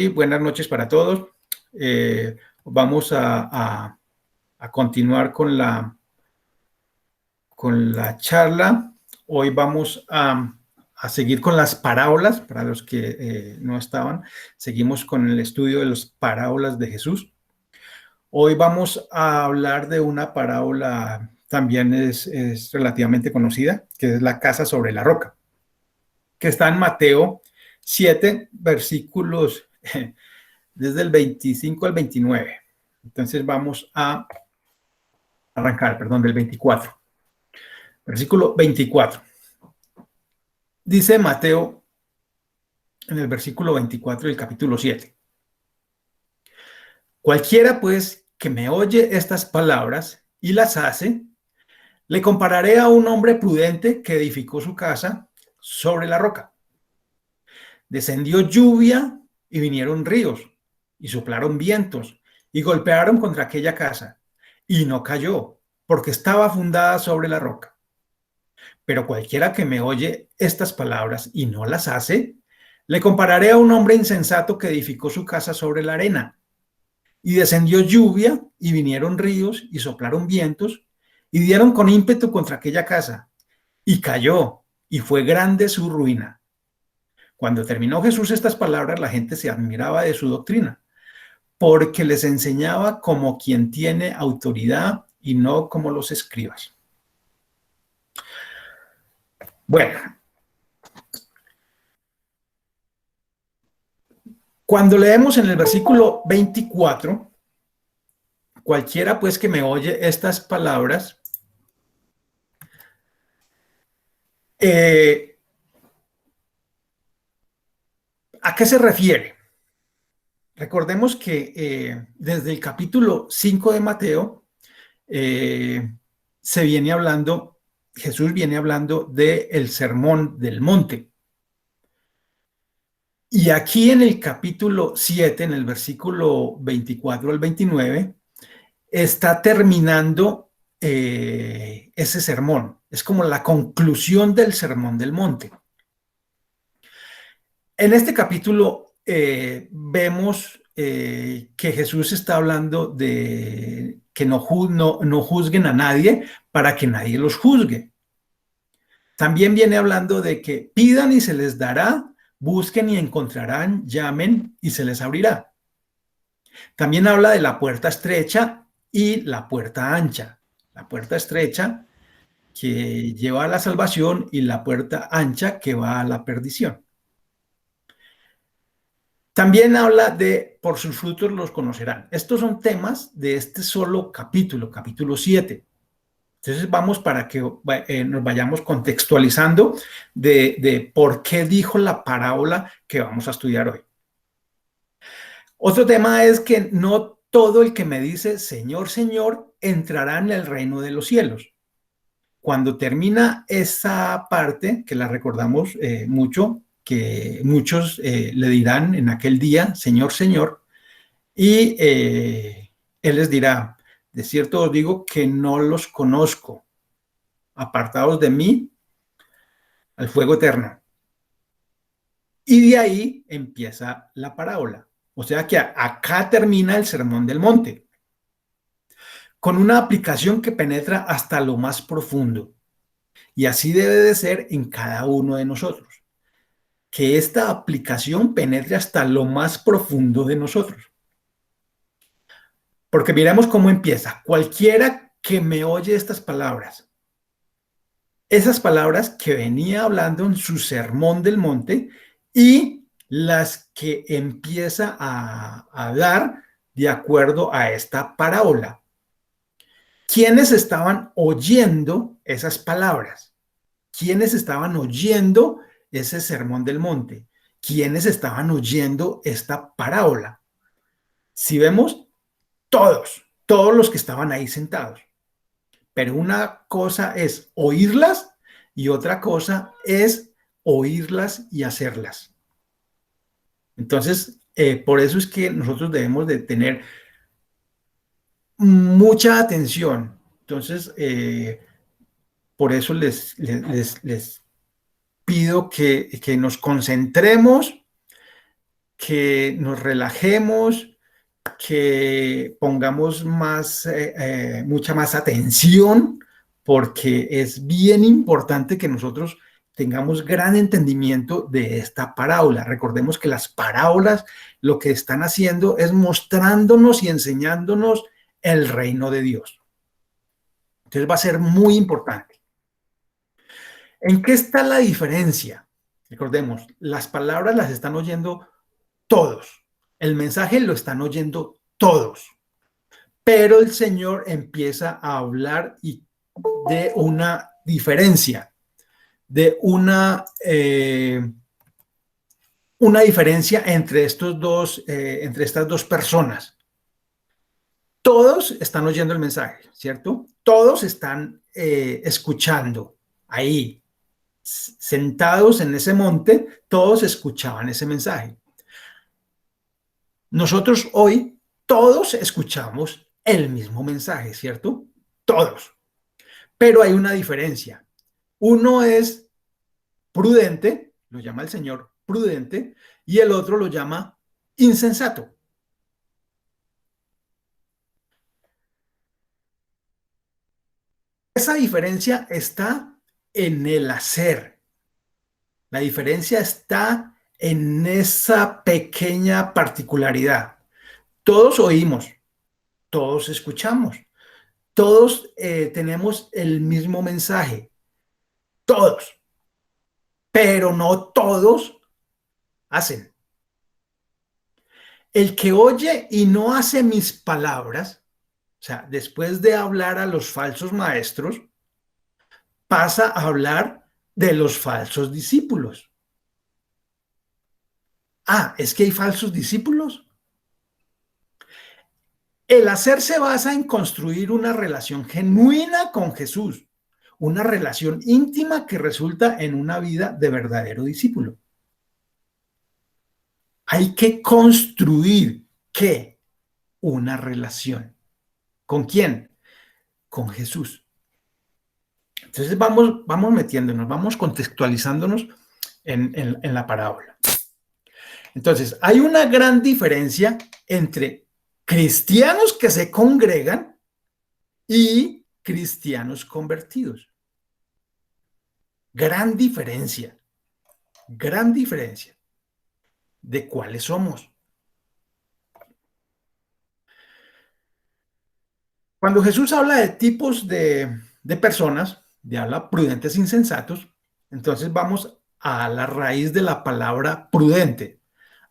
Buenas noches para todos. Vamos a continuar con la charla. Hoy vamos a seguir con las parábolas, para los que no estaban. Seguimos con el estudio de las parábolas de Jesús. Hoy vamos a hablar de una parábola, también es relativamente conocida, que es la casa sobre la roca, que está en Mateo 7, versículos desde el 25 al 29. Entonces vamos a arrancar, del 24. Versículo 24. Dice Mateo en el versículo 24 del capítulo 7. Cualquiera pues que me oye estas palabras y las hace, le compararé a un hombre prudente que edificó su casa sobre la roca. Descendió lluvia y vinieron ríos y soplaron vientos y golpearon contra aquella casa y no cayó porque estaba fundada sobre la roca. Pero cualquiera que me oye estas palabras y no las hace, le compararé a un hombre insensato que edificó su casa sobre la arena. Y descendió lluvia y vinieron ríos y soplaron vientos y dieron con ímpetu contra aquella casa y cayó y fue grande su ruina. Cuando terminó Jesús estas palabras, la gente se admiraba de su doctrina, porque les enseñaba como quien tiene autoridad y no como los escribas. Bueno, cuando leemos en el versículo 24, cualquiera pues que me oye estas palabras, ¿a qué se refiere? Recordemos que desde el capítulo 5 de Mateo se viene hablando, Jesús viene hablando del sermón del monte. Y aquí en el capítulo 7, en el versículo 24 al 29, está terminando ese sermón. Es como la conclusión del sermón del monte. En este capítulo vemos que Jesús está hablando de que no juzguen a nadie para que nadie los juzgue. También viene hablando de que pidan y se les dará, busquen y encontrarán, llamen y se les abrirá. También habla de la puerta estrecha y la puerta ancha. La puerta estrecha que lleva a la salvación y la puerta ancha que va a la perdición. También habla de por sus frutos los conocerán. Estos son temas de este solo capítulo, capítulo 7. Entonces vamos para que nos vayamos contextualizando de por qué dijo la parábola que vamos a estudiar hoy. Otro tema es que no todo el que me dice Señor, Señor entrará en el reino de los cielos. Cuando termina esa parte, que la recordamos mucho, que muchos le dirán en aquel día, Señor, Señor, y Él les dirá, de cierto os digo que no los conozco, apartados de mí al fuego eterno. Y de ahí empieza la parábola. O sea que acá termina el sermón del monte, con una aplicación que penetra hasta lo más profundo. Y así debe de ser en cada uno de nosotros. Que esta aplicación penetre hasta lo más profundo de nosotros. Porque miremos cómo empieza. Cualquiera que me oye estas palabras, esas palabras que venía hablando en su sermón del monte y las que empieza a dar de acuerdo a esta parábola. ¿Quiénes estaban oyendo esas palabras? ¿Quiénes estaban oyendo ese sermón del monte? ¿Quiénes estaban oyendo esta parábola? Si vemos, todos los que estaban ahí sentados. Pero una cosa es oírlas y otra cosa es oírlas y hacerlas. Entonces, por eso es que nosotros debemos de tener mucha atención. Entonces, por eso les pido que nos concentremos, que nos relajemos, que pongamos mucha más atención, porque es bien importante que nosotros tengamos gran entendimiento de esta parábola. Recordemos que las parábolas lo que están haciendo es mostrándonos y enseñándonos el reino de Dios. Entonces va a ser muy importante. ¿En qué está la diferencia? Recordemos, las palabras las están oyendo todos. El mensaje lo están oyendo todos. Pero el Señor empieza a hablar de una diferencia, de una diferencia entre entre estas dos personas. Todos están oyendo el mensaje, ¿cierto? Todos están escuchando ahí, sentados en ese monte, todos escuchaban ese mensaje. Nosotros hoy todos escuchamos el mismo mensaje, ¿cierto? Todos. Pero hay una diferencia. Uno es prudente, lo llama el Señor prudente, y el otro lo llama insensato. Esa diferencia está en el hacer. La diferencia está en esa pequeña particularidad. Todos oímos, todos escuchamos, todos tenemos el mismo mensaje, todos, pero no todos hacen. El que oye y no hace mis palabras, o sea, después de hablar a los falsos maestros, pasa a hablar de los falsos discípulos. Ah, es que hay falsos discípulos. El hacer se basa en construir una relación genuina con Jesús, una relación íntima que resulta en una vida de verdadero discípulo. Hay que construir, ¿qué? Una relación. ¿Con quién? Con Jesús. Entonces vamos metiéndonos, vamos contextualizándonos en la parábola. Entonces, hay una gran diferencia entre cristianos que se congregan y cristianos convertidos. Gran diferencia de cuáles somos. Cuando Jesús habla de tipos de personas, de habla prudentes e insensatos, entonces vamos a la raíz de la palabra prudente,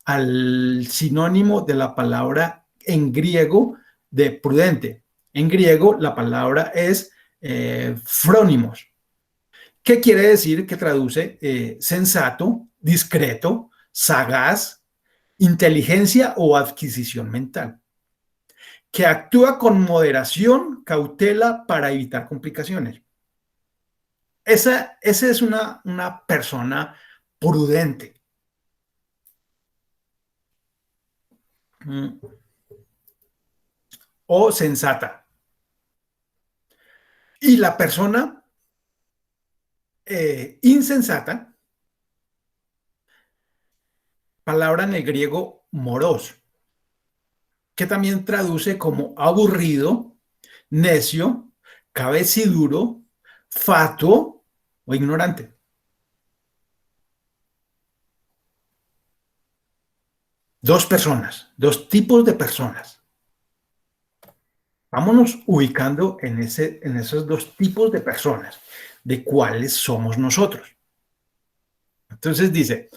al sinónimo de la palabra en griego de prudente. En griego la palabra es frónimos. ¿Qué quiere decir? Que traduce sensato, discreto, sagaz, inteligencia o adquisición mental, que actúa con moderación, cautela para evitar complicaciones. Esa es una persona prudente. O sensata. Y la persona insensata, palabra en el griego moros, que también traduce como aburrido, necio, cabeciduro, fatuo o ignorante. Dos personas, dos tipos de personas. Vámonos ubicando en esos dos tipos de personas, de cuáles somos nosotros. Entonces dice,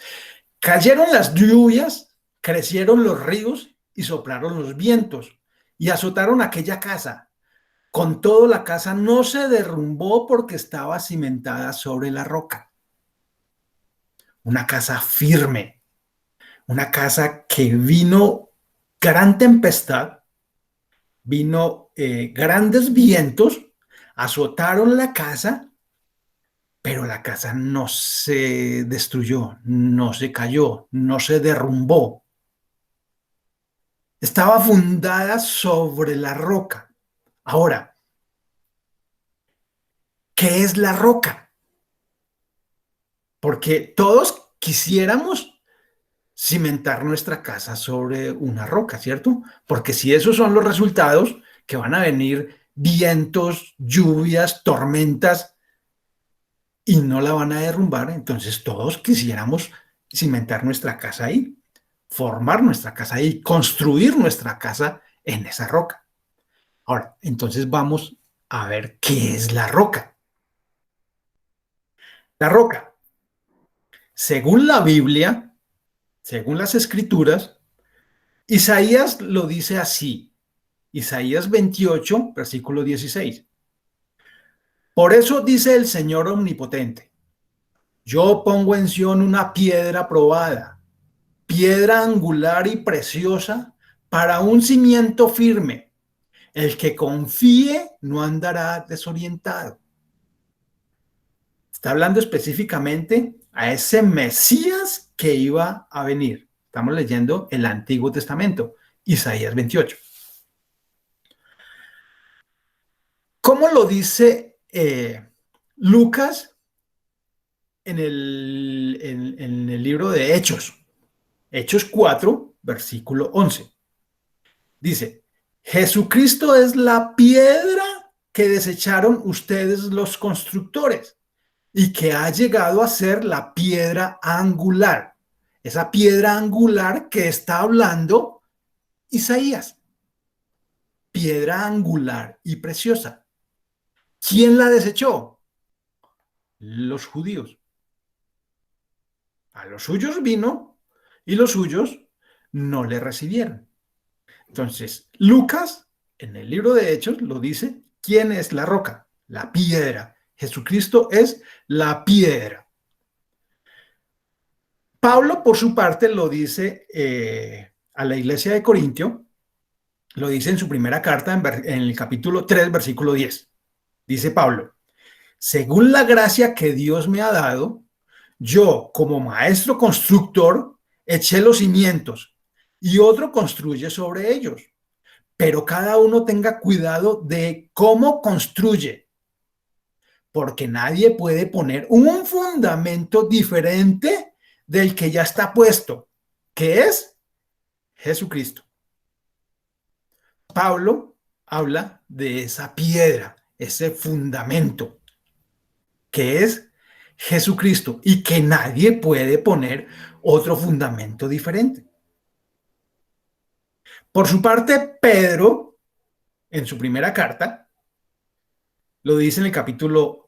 cayeron las lluvias, crecieron los ríos y soplaron los vientos y azotaron aquella casa. Con todo, la casa no se derrumbó porque estaba cimentada sobre la roca. Una casa firme, una casa que vino gran tempestad, vino grandes vientos, azotaron la casa, pero la casa no se destruyó, no se cayó, no se derrumbó. Estaba fundada sobre la roca. Ahora, ¿qué es la roca? Porque todos quisiéramos cimentar nuestra casa sobre una roca, ¿cierto? Porque si esos son los resultados, que van a venir vientos, lluvias, tormentas y no la van a derrumbar, entonces todos quisiéramos cimentar nuestra casa ahí, formar nuestra casa ahí, construir nuestra casa en esa roca. Ahora, entonces vamos a ver qué es la roca. La roca, según la Biblia, según las escrituras, Isaías lo dice así. Isaías 28, versículo 16. Por eso dice el Señor omnipotente, yo pongo en Sión una piedra probada, piedra angular y preciosa para un cimiento firme. El que confíe no andará desorientado. Está hablando específicamente a ese Mesías que iba a venir. Estamos leyendo el Antiguo Testamento, Isaías 28. ¿Cómo lo dice Lucas en el libro de Hechos? Hechos 4, versículo 11. Dice, Jesucristo es la piedra que desecharon ustedes los constructores y que ha llegado a ser la piedra angular. Esa piedra angular que está hablando Isaías. Piedra angular y preciosa. ¿Quién la desechó? Los judíos. A los suyos vino y los suyos no le recibieron. Entonces, Lucas, en el libro de Hechos, lo dice, ¿quién es la roca? La piedra. Jesucristo es la piedra. Pablo, por su parte, lo dice a la iglesia de Corintio, lo dice en su primera carta, en el capítulo 3, versículo 10. Dice Pablo, según la gracia que Dios me ha dado, yo, como maestro constructor, eché los cimientos y otro construye sobre ellos. Pero cada uno tenga cuidado de cómo construye, porque nadie puede poner un fundamento diferente del que ya está puesto, que es Jesucristo. Pablo habla de esa piedra, ese fundamento, que es Jesucristo, y que nadie puede poner otro fundamento diferente. Por su parte, Pedro, en su primera carta, lo dice en el capítulo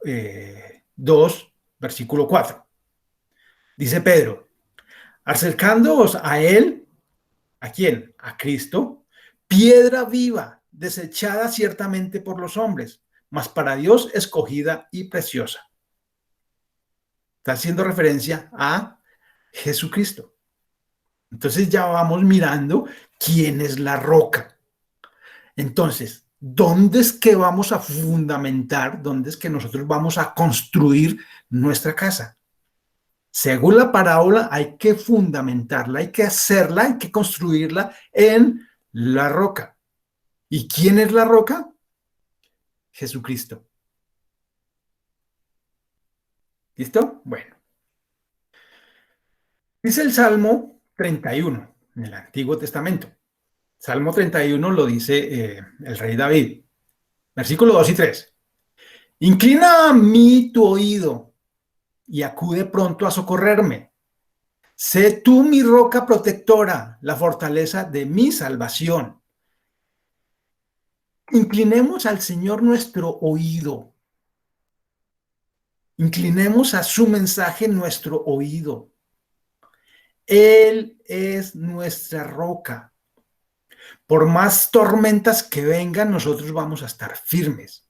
2, versículo 4. Dice Pedro, acercándoos a él, ¿a quién? A Cristo, piedra viva, desechada ciertamente por los hombres, mas para Dios escogida y preciosa. Está haciendo referencia a Jesucristo. Entonces ya vamos mirando quién es la roca. Entonces, ¿dónde es que vamos a fundamentar? ¿Dónde es que nosotros vamos a construir nuestra casa? Según la parábola, hay que fundamentarla, hay que hacerla, hay que construirla en la roca. ¿Y quién es la roca? Jesucristo. ¿Listo? Bueno. Dice el Salmo 31 en el Antiguo Testamento. Salmo 31 lo dice el rey David. Versículo 2 y 3. Inclina a mí tu oído y acude pronto a socorrerme. Sé tú mi roca protectora, la fortaleza de mi salvación. Inclinemos al Señor nuestro oído. Inclinemos a su mensaje nuestro oído. Él es nuestra roca. Por más tormentas que vengan, nosotros vamos a estar firmes.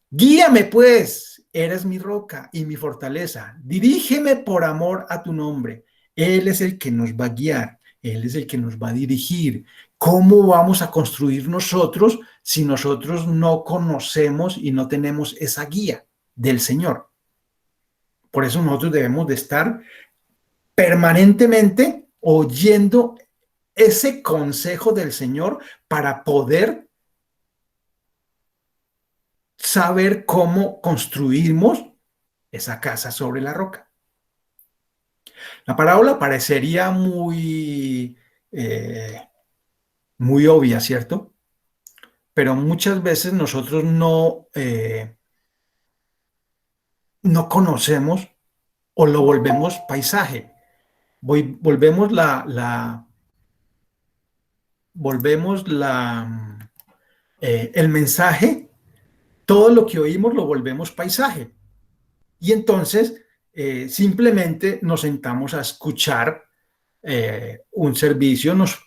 Guíame pues, eres mi roca y mi fortaleza. Dirígeme por amor a tu nombre. Él es el que nos va a guiar, Él es el que nos va a dirigir. ¿Cómo vamos a construir nosotros si nosotros no conocemos y no tenemos esa guía del Señor? Por eso nosotros debemos de estar permanentemente oyendo ese consejo del Señor para poder saber cómo construimos esa casa sobre la roca. La parábola parecería muy, muy obvia, ¿cierto? Pero muchas veces nosotros no conocemos o lo volvemos paisaje. Volvemos el mensaje, todo lo que oímos lo volvemos paisaje. Y entonces simplemente nos sentamos a escuchar un servicio, nos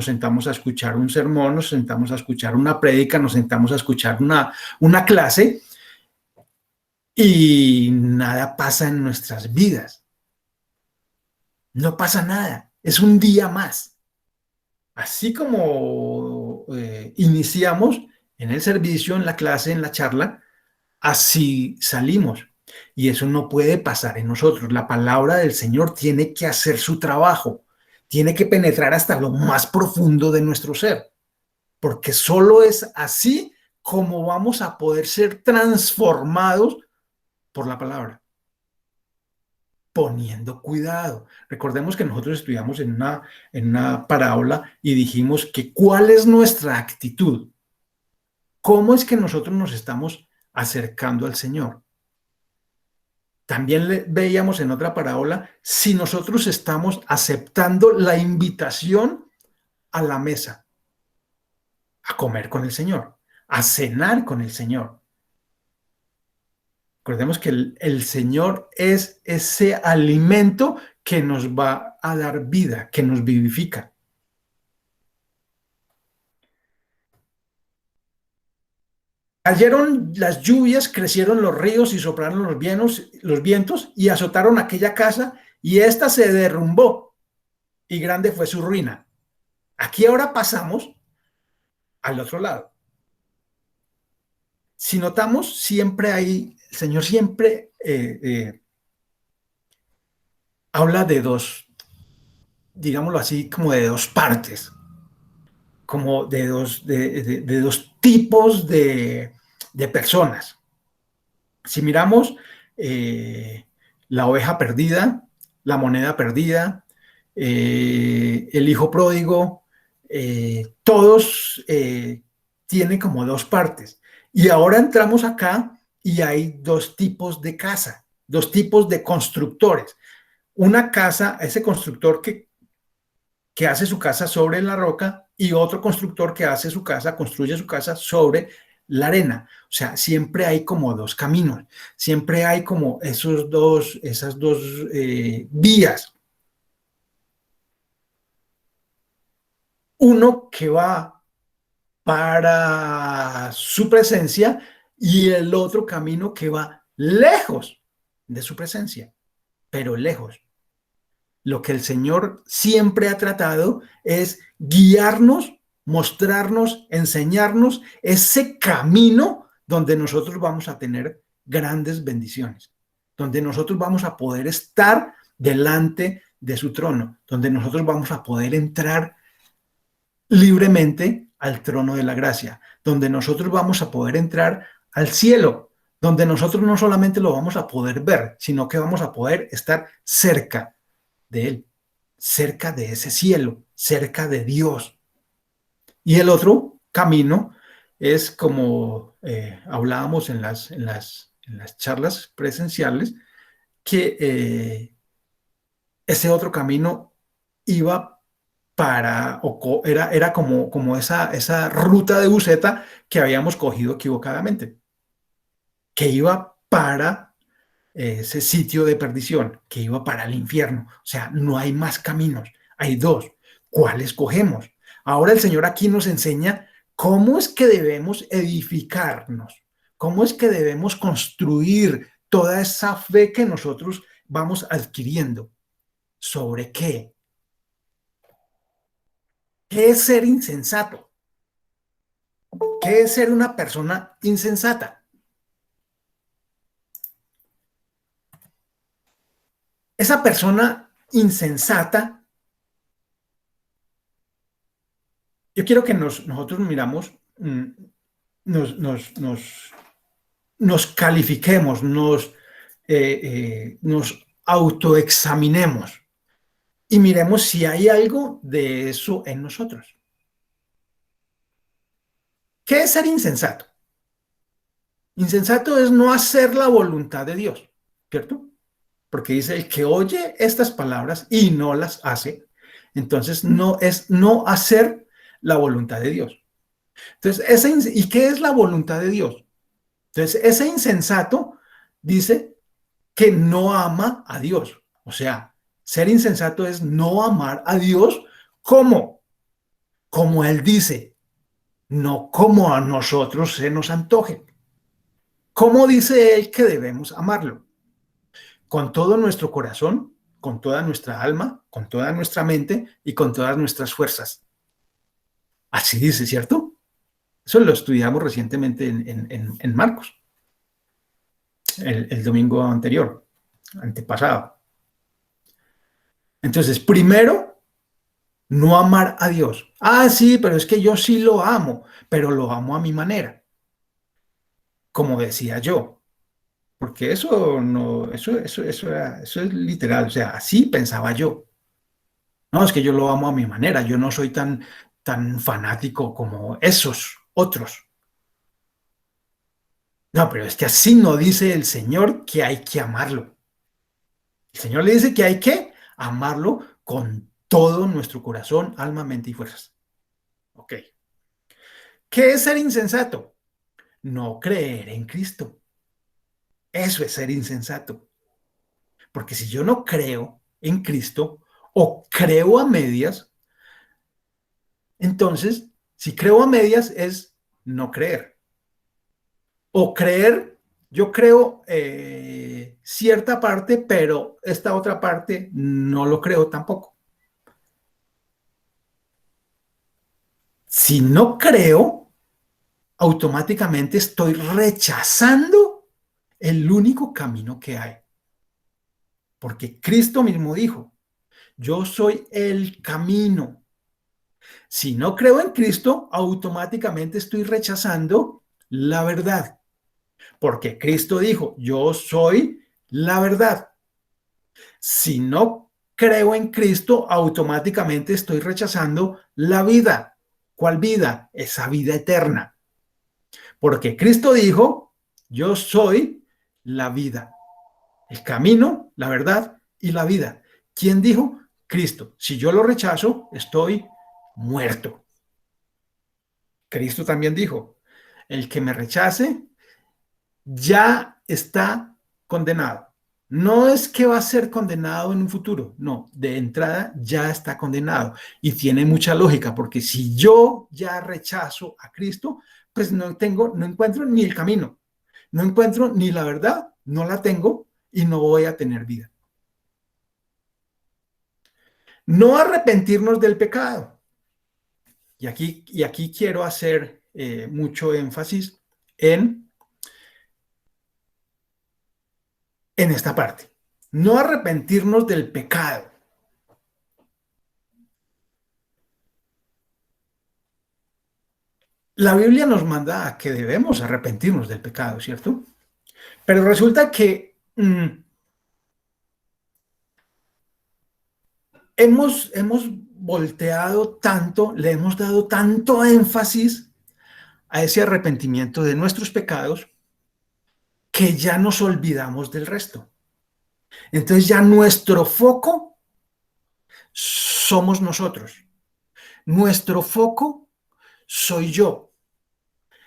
sentamos a escuchar un sermón, nos sentamos a escuchar una prédica, nos sentamos a escuchar una clase y nada pasa en nuestras vidas. No pasa nada. Es un día más. Así como iniciamos en el servicio, en la clase, en la charla, así salimos. Y eso no puede pasar en nosotros. La palabra del Señor tiene que hacer su trabajo, tiene que penetrar hasta lo más profundo de nuestro ser, porque solo es así como vamos a poder ser transformados por la palabra, poniendo cuidado. Recordemos que nosotros estudiamos en una parábola y dijimos que cuál es nuestra actitud, cómo es que nosotros nos estamos acercando al Señor. También veíamos en otra parábola si nosotros estamos aceptando la invitación a la mesa, a comer con el Señor, a cenar con el Señor. Recordemos que el Señor es ese alimento que nos va a dar vida, que nos vivifica. Cayeron las lluvias, crecieron los ríos y soplaron los vientos y azotaron aquella casa y ésta se derrumbó y grande fue su ruina. Aquí ahora pasamos al otro lado. Si notamos, siempre hay, el Señor siempre habla de dos, digámoslo así, como de dos partes, como de dos tipos de personas. Si miramos la oveja perdida, la moneda perdida, el hijo pródigo, todos tienen como dos partes. Y ahora entramos acá y hay dos tipos de casa, dos tipos de constructores. Una casa, ese constructor que hace su casa sobre la roca y otro constructor que hace su casa, construye su casa sobre la arena. O sea, siempre hay como dos caminos, siempre hay como esas dos vías. Uno que va para su presencia y el otro camino que va lejos de su presencia, pero lejos. Lo que el Señor siempre ha tratado es guiarnos, mostrarnos, enseñarnos ese camino donde nosotros vamos a tener grandes bendiciones, donde nosotros vamos a poder estar delante de su trono, donde nosotros vamos a poder entrar libremente al trono de la gracia, donde nosotros vamos a poder entrar al cielo, donde nosotros no solamente lo vamos a poder ver, sino que vamos a poder estar cerca de Él, cerca de ese cielo, cerca de Dios. Y el otro camino es como hablábamos en las charlas presenciales, que ese otro camino iba era como esa ruta de buceta que habíamos cogido equivocadamente, que iba para ese sitio de perdición, que iba para el infierno. O sea, no hay más caminos, hay dos. ¿Cuál escogemos? Ahora el Señor aquí nos enseña cómo es que debemos edificarnos, cómo es que debemos construir toda esa fe que nosotros vamos adquiriendo. ¿Sobre qué? ¿Qué es ser insensato? ¿Qué es ser una persona insensata? Esa persona insensata, yo quiero que nosotros miramos, nos califiquemos, nos autoexaminemos y miremos si hay algo de eso en nosotros. ¿Qué es ser insensato? Insensato es no hacer la voluntad de Dios, ¿cierto? Porque dice, el que oye estas palabras y no las hace, entonces no es no hacer la voluntad de Dios. Entonces, ¿y qué es la voluntad de Dios? Entonces, ese insensato dice que no ama a Dios. O sea, ser insensato es no amar a Dios como, como Él dice, no como a nosotros se nos antoje. ¿Cómo dice Él que debemos amarlo? Con todo nuestro corazón, con toda nuestra alma, con toda nuestra mente y con todas nuestras fuerzas. Así dice, ¿cierto? Eso lo estudiamos recientemente en Marcos, el domingo anterior, antepasado. Entonces, primero, no amar a Dios. Ah, sí, pero es que yo sí lo amo, pero lo amo a mi manera, como decía yo, porque eso no, eso es literal, o sea, así pensaba yo. No, es que yo lo amo a mi manera, yo no soy tan fanático como esos otros. No, pero es que así no dice el Señor que hay que amarlo. El Señor le dice que hay que amarlo con todo nuestro corazón, alma, mente y fuerzas. Ok. ¿Qué es ser insensato? No creer en Cristo. Eso es ser insensato. Porque si yo no creo en Cristo o creo a medias, entonces, si creo a medias es no creer. O creer, yo creo cierta parte, pero esta otra parte no lo creo tampoco. Si no creo, automáticamente estoy rechazando el único camino que hay. Porque Cristo mismo dijo, yo soy el camino. Si no creo en Cristo, automáticamente estoy rechazando la verdad. Porque Cristo dijo, yo soy la verdad. Si no creo en Cristo, automáticamente estoy rechazando la vida. ¿Cuál vida? Esa vida eterna. Porque Cristo dijo, yo soy la vida, el camino, la verdad y la vida. ¿Quién dijo? Cristo. Si yo lo rechazo, estoy muerto. Cristo también dijo, el que me rechace ya está condenado. No es que va a ser condenado en un futuro, no, de entrada ya está condenado. Y tiene mucha lógica, porque si yo ya rechazo a Cristo, pues no encuentro ni el camino, no encuentro ni la verdad, no la tengo y no voy a tener vida. No arrepentirnos del pecado. Y aquí quiero hacer mucho énfasis en esta parte. No arrepentirnos del pecado. La Biblia nos manda a que debemos arrepentirnos del pecado, ¿cierto? Pero resulta que hemos volteado tanto, le hemos dado tanto énfasis a ese arrepentimiento de nuestros pecados que ya nos olvidamos del resto. Entonces ya nuestro foco somos nosotros. Nuestro foco soy yo.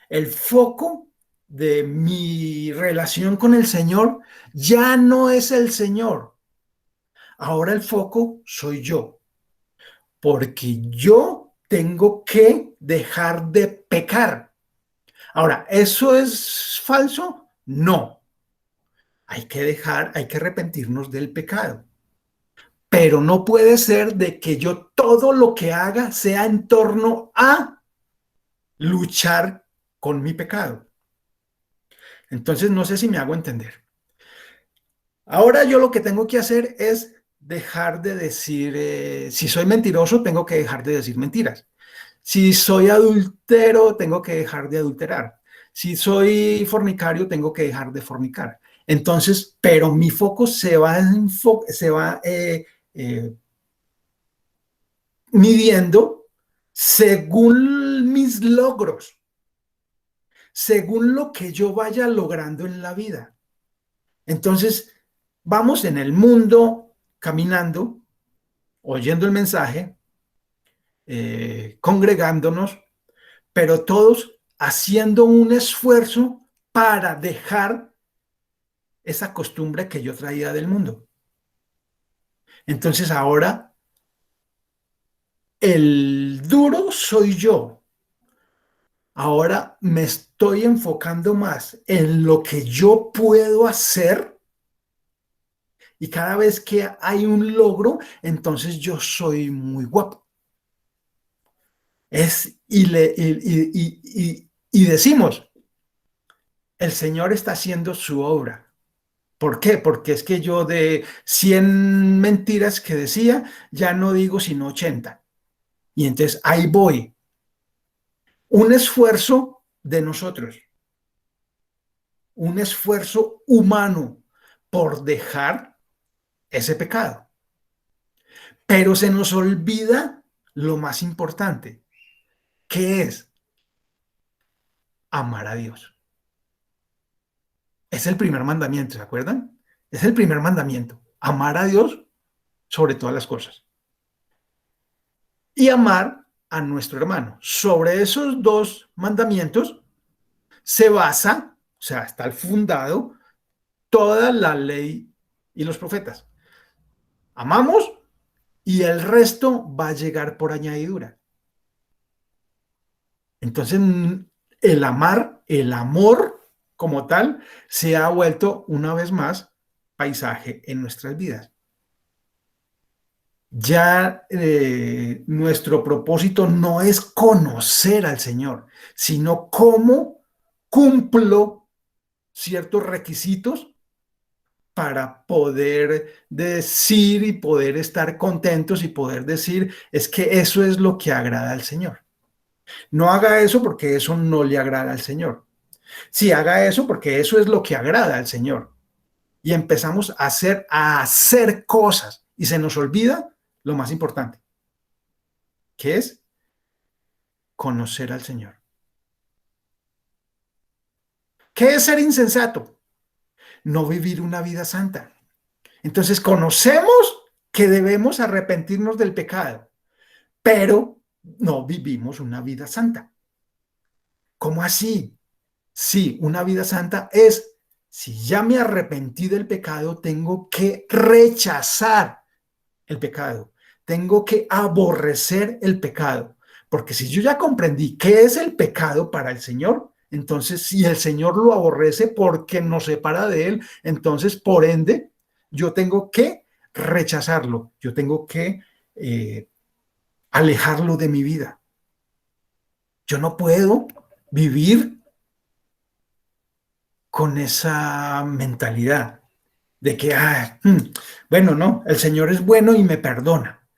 El foco de mi relación con el Señor ya no es el Señor. Ahora el foco soy yo. Porque yo tengo que dejar de pecar. Ahora, ¿eso es falso? No. Hay que arrepentirnos del pecado. Pero no puede ser de que yo todo lo que haga sea en torno a luchar con mi pecado. Entonces, no sé si me hago entender. Ahora yo lo que tengo que hacer es dejar de decir, si soy mentiroso, tengo que dejar de decir mentiras. Si soy adúltero, tengo que dejar de adulterar. Si soy fornicario, tengo que dejar de fornicar. Entonces, pero mi foco se va midiendo según mis logros, según lo que yo vaya logrando en la vida. Entonces, vamos en el mundo caminando, oyendo el mensaje, congregándonos, pero todos haciendo un esfuerzo para dejar esa costumbre que yo traía del mundo. Entonces ahora el duro soy yo. Ahora me estoy enfocando más en lo que yo puedo hacer y cada vez que hay un logro, entonces yo soy muy guapo. Y decimos, el Señor está haciendo su obra. ¿Por qué? Porque es que yo de 100 mentiras que decía, ya no digo sino 80. Y entonces ahí voy. Un esfuerzo de nosotros, un esfuerzo humano por dejar ese pecado. Pero se nos olvida lo más importante, que es amar a Dios. Es el primer mandamiento, ¿se acuerdan? Es el primer mandamiento, amar a Dios sobre todas las cosas y amar a nuestro hermano. Sobre esos dos mandamientos se basa, o sea, está fundado toda la ley y los profetas. Amamos y el resto va a llegar por añadidura. Entonces, el amar, el amor como tal, se ha vuelto una vez más paisaje en nuestras vidas. Ya nuestro propósito no es conocer al Señor, sino cómo cumplo ciertos requisitos para poder decir y poder estar contentos y poder decir, es que eso es lo que agrada al Señor. No haga eso porque eso no le agrada al Señor. Sí, haga eso porque eso es lo que agrada al Señor. Y empezamos a hacer cosas y se nos olvida lo más importante, que es conocer al Señor. ¿Qué es ser insensato? No vivir una vida santa. Entonces conocemos que debemos arrepentirnos del pecado, pero no vivimos una vida santa. ¿Cómo así? Sí, una vida santa es, si ya me arrepentí del pecado, tengo que rechazar el pecado, tengo que aborrecer el pecado, porque si yo ya comprendí qué es el pecado para el Señor, entonces si el Señor lo aborrece porque nos separa de Él, entonces por ende yo tengo que rechazarlo, yo tengo que alejarlo de mi vida. Yo no puedo vivir con esa mentalidad de que, bueno, no, el Señor es bueno y me perdona.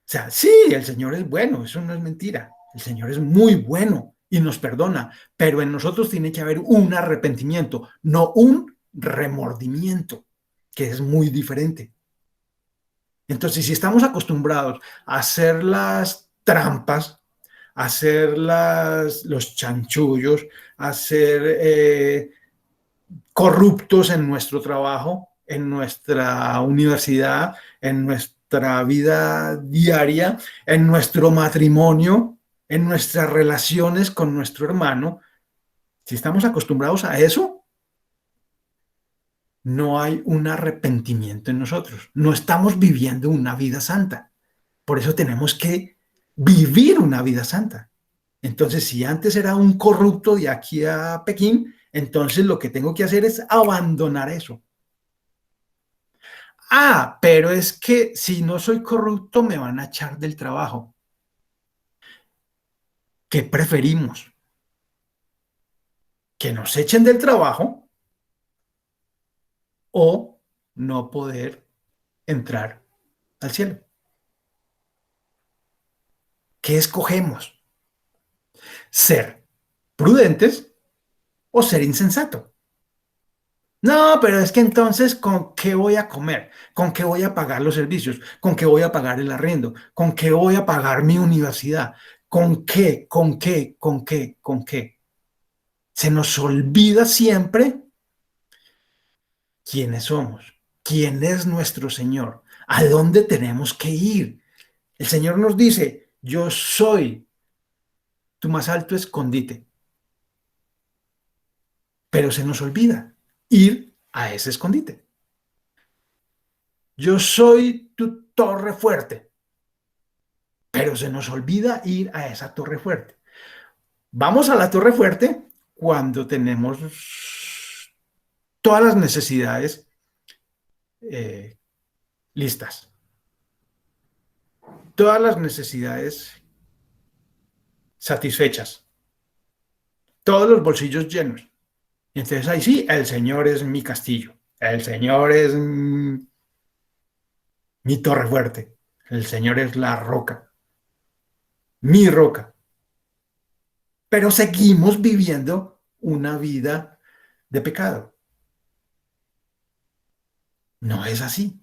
O sea, sí, el Señor es bueno, eso no es mentira. El Señor es muy bueno y nos perdona, pero en nosotros tiene que haber un arrepentimiento, no un remordimiento, que es muy diferente. Entonces, si estamos acostumbrados a hacer las trampas, a hacer los chanchullos, a hacer corruptos en nuestro trabajo, en nuestra universidad, en nuestra vida diaria, en nuestro matrimonio, en nuestras relaciones con nuestro hermano. Si estamos acostumbrados a eso, no hay un arrepentimiento en nosotros. No estamos viviendo una vida santa. Por eso tenemos que vivir una vida santa. Entonces, si antes era un corrupto de aquí a Pekín, entonces lo que tengo que hacer es abandonar eso. Pero es que si no soy corrupto me van a echar del trabajo. ¿Qué preferimos? ¿Que nos echen del trabajo o no poder entrar al cielo? ¿Qué escogemos? ¿Ser prudentes o ser insensato? No, pero es que entonces, ¿con qué voy a comer? ¿Con qué voy a pagar los servicios? ¿Con qué voy a pagar el arriendo? ¿Con qué voy a pagar mi universidad? ¿Con qué? ¿Con qué? ¿Con qué? ¿Con qué? Se nos olvida siempre quiénes somos, quién es nuestro Señor, a dónde tenemos que ir. El Señor nos dice, yo soy tu más alto escondite, pero se nos olvida ir a ese escondite. Yo soy tu torre fuerte, pero se nos olvida ir a esa torre fuerte. Vamos a la torre fuerte cuando tenemos todas las necesidades eh, listas, todas las necesidades satisfechas, todos los bolsillos llenos. Y entonces ahí sí, el Señor es mi castillo, el Señor es mi torre fuerte, el Señor es la roca, mi roca. Pero seguimos viviendo una vida de pecado. No es así.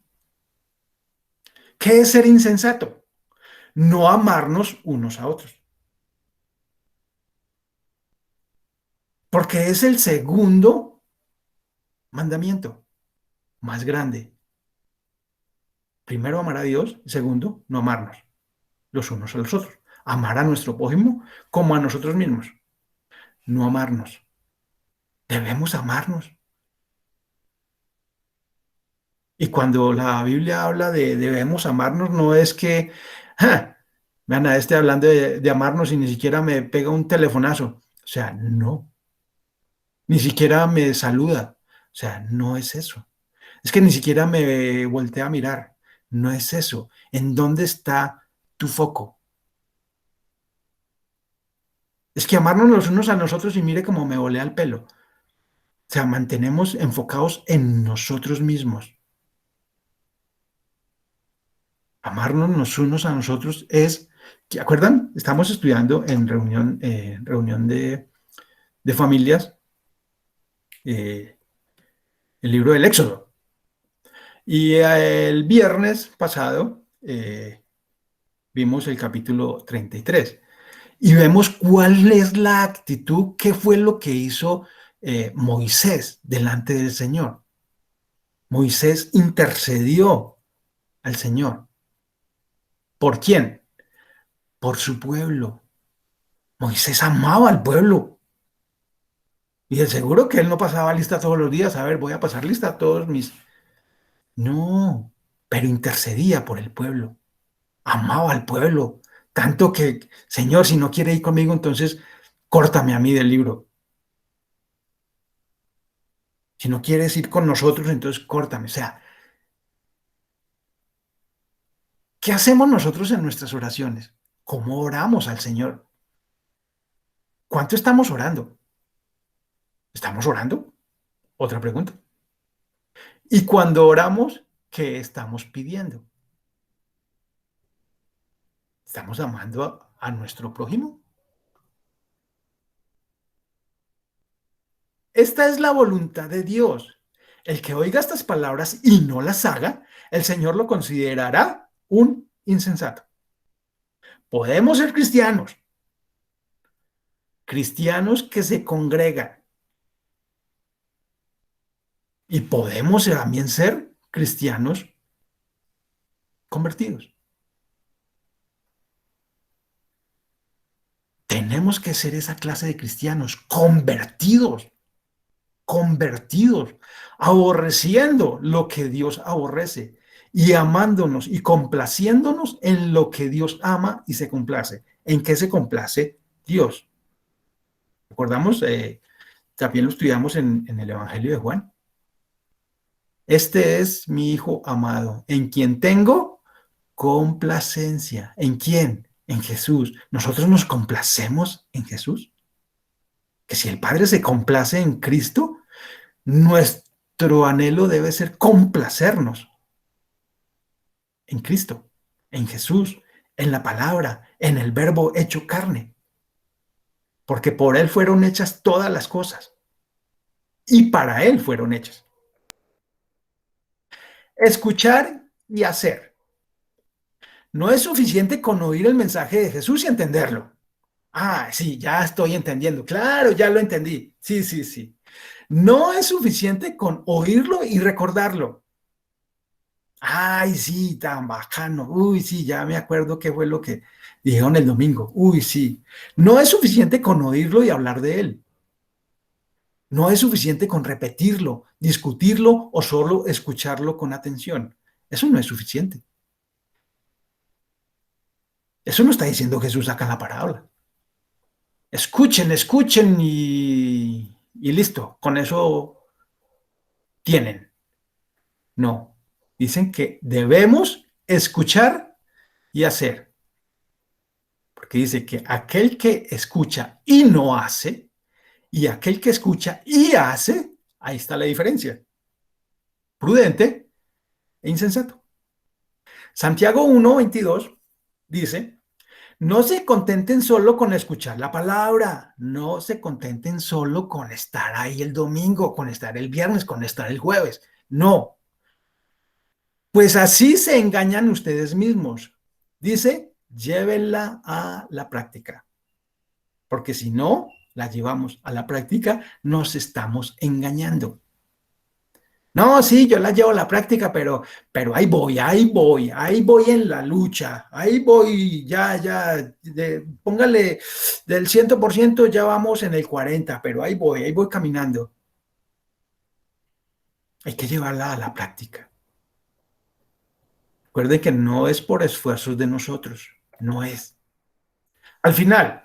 ¿Qué es ser insensato? No amarnos unos a otros. Porque es el segundo mandamiento más grande. Primero, amar a Dios. Segundo, no amarnos los unos a los otros. Amar a nuestro prójimo como a nosotros mismos. No amarnos. Debemos amarnos. Y cuando la Biblia habla de debemos amarnos, no es que, ¡ja! Vean, a este hablando de amarnos y ni siquiera me pega un telefonazo. O sea, no. Ni siquiera me saluda. O sea, no es eso. Es que ni siquiera me voltea a mirar. No es eso. ¿En dónde está tu foco? Es que amarnos los unos a nosotros y mire cómo me volea el pelo. O sea, mantenemos enfocados en nosotros mismos. Amarnos los unos a nosotros es, ¿se acuerdan? Estamos estudiando en reunión de familias, eh, el libro del Éxodo. Y el viernes pasado vimos el capítulo 33 y vemos cuál es la actitud, qué fue lo que hizo Moisés delante del Señor. Moisés intercedió al Señor. ¿Por quién? Por su pueblo. Moisés amaba al pueblo. Y de seguro que él no pasaba lista todos los días. A ver, voy a pasar lista a todos mis... No, pero intercedía por el pueblo. Amaba al pueblo. Tanto que, Señor, si no quiere ir conmigo, entonces córtame a mí del libro. Si no quieres ir con nosotros, entonces córtame. O sea, ¿qué hacemos nosotros en nuestras oraciones? ¿Cómo oramos al Señor? ¿Cuánto estamos orando? ¿Estamos orando? Otra pregunta. Y cuando oramos, ¿qué estamos pidiendo? ¿Estamos amando a nuestro prójimo? Esta es la voluntad de Dios. El que oiga estas palabras y no las haga, el Señor lo considerará un insensato. Podemos ser cristianos, cristianos que se congregan, y podemos también ser cristianos convertidos. Tenemos que ser esa clase de cristianos convertidos, convertidos, aborreciendo lo que Dios aborrece y amándonos y complaciéndonos en lo que Dios ama y se complace. ¿En qué se complace Dios? Recordamos, también lo estudiamos en el Evangelio de Juan. Este es mi Hijo amado, en quien tengo complacencia. ¿En quién? En Jesús. ¿Nosotros nos complacemos en Jesús? Que si el Padre se complace en Cristo, nuestro anhelo debe ser complacernos en Cristo, en Jesús, en la palabra, en el verbo hecho carne, porque por Él fueron hechas todas las cosas y para Él fueron hechas. Escuchar y hacer. No es suficiente con oír el mensaje de Jesús y entenderlo. Ah, sí, ya estoy entendiendo. Claro, ya lo entendí. Sí, sí, sí. No es suficiente con oírlo y recordarlo. Ay, sí, tan bacano. Uy, sí, ya me acuerdo qué fue lo que dijeron el domingo. Uy, sí. No es suficiente con oírlo y hablar de él. No es suficiente con repetirlo, discutirlo o solo escucharlo con atención. Eso no es suficiente. Eso no está diciendo Jesús acá en la parábola. Escuchen, escuchen y listo. Con eso tienen. No. Dicen que debemos escuchar y hacer. Porque dice que aquel que escucha y no hace, y aquel que escucha y hace, ahí está la diferencia. Prudente e insensato. Santiago 1:22 dice, no se contenten solo con escuchar la palabra, no se contenten solo con estar ahí el domingo, con estar el viernes, con estar el jueves. No, pues así se engañan ustedes mismos. Dice, llévenla a la práctica, porque si no la llevamos a la práctica, nos estamos engañando. No, sí, yo la llevo a la práctica, pero ahí voy en la lucha, ahí voy, póngale del 100%, ya vamos en el 40%, pero ahí voy caminando. Hay que llevarla a la práctica. Recuerden que no es por esfuerzos de nosotros, no es. Al final,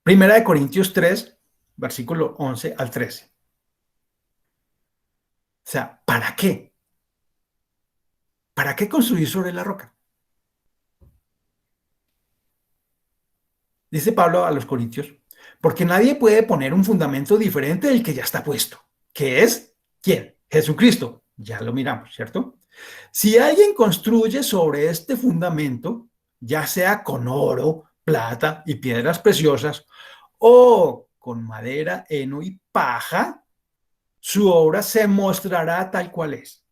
1 Corintios 3, versículo 11 al 13. O sea, ¿para qué? ¿Para qué construir sobre la roca? Dice Pablo a los Corintios, porque nadie puede poner un fundamento diferente del que ya está puesto, que es, ¿quién? Jesucristo. Ya lo miramos, ¿cierto? Si alguien construye sobre este fundamento, ya sea con oro, plata y piedras preciosas, o con madera, heno y paja, su obra se mostrará tal cual es.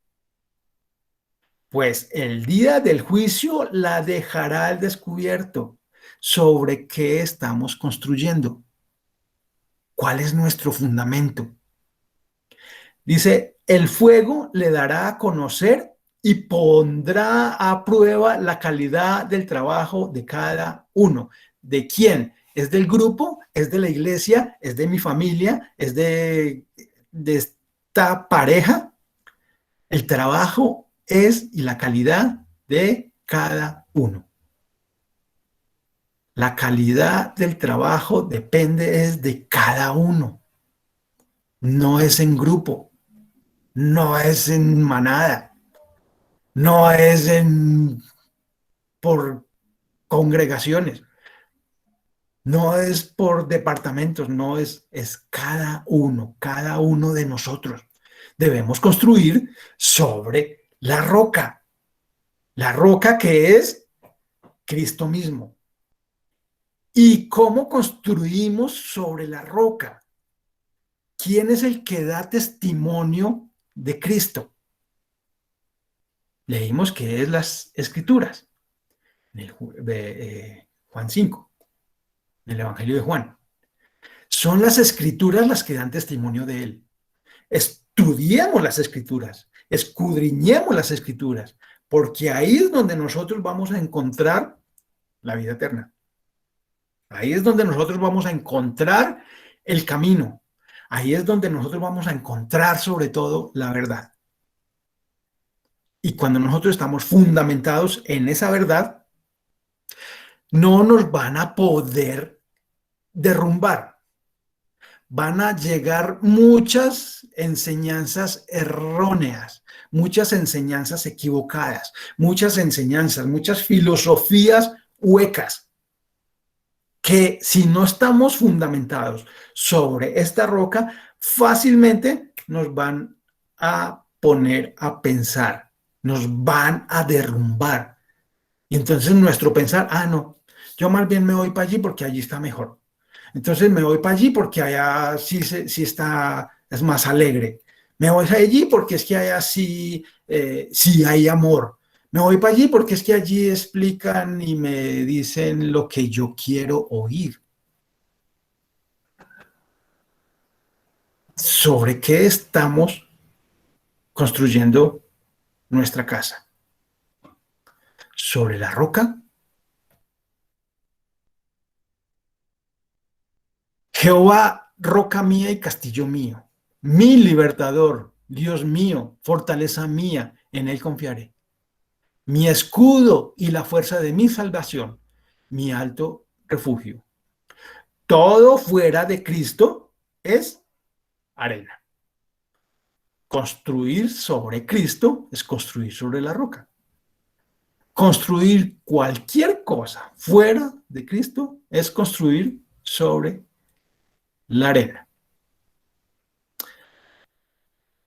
Pues el día del juicio la dejará al descubierto sobre qué estamos construyendo. ¿Cuál es nuestro fundamento? Dice, el fuego le dará a conocer y pondrá a prueba la calidad del trabajo de cada uno. ¿De quién? ¿Es del grupo? ¿Es de la iglesia? ¿Es de mi familia? ¿Es de esta pareja? El trabajo es y la calidad de cada uno. La calidad del trabajo depende es de cada uno. No es en grupo, no es en manada, no es por congregaciones, no es por departamentos, no es cada uno de nosotros. Debemos construir sobre la roca que es Cristo mismo. ¿Y cómo construimos sobre la roca? ¿Quién es el que da testimonio de Cristo? Leímos que es las Escrituras, de Juan 5, el Evangelio de Juan. Son las Escrituras las que dan testimonio de Él. Estudiemos las Escrituras, escudriñemos las Escrituras, porque ahí es donde nosotros vamos a encontrar la vida eterna. Ahí es donde nosotros vamos a encontrar el camino. Ahí es donde nosotros vamos a encontrar sobre todo la verdad. Y cuando nosotros estamos fundamentados en esa verdad, no nos van a poder derrumbar. Van a llegar muchas enseñanzas erróneas, muchas enseñanzas equivocadas, muchas enseñanzas, muchas filosofías huecas, que si no estamos fundamentados sobre esta roca, fácilmente nos van a poner a pensar, nos van a derrumbar. Y entonces nuestro pensar, no, yo más bien me voy para allí porque allí está mejor. Entonces me voy para allí porque allá sí está, es más alegre. Me voy allí porque es que allá sí, sí hay amor. Me voy para allí porque es que allí explican y me dicen lo que yo quiero oír. ¿Sobre qué estamos construyendo nuestra casa? ¿Sobre la roca? Jehová, roca mía y castillo mío, mi libertador, Dios mío, fortaleza mía, en él confiaré. Mi escudo y la fuerza de mi salvación, mi alto refugio. Todo fuera de Cristo es arena. Construir sobre Cristo es construir sobre la roca. Construir cualquier cosa fuera de Cristo es construir sobre la arena.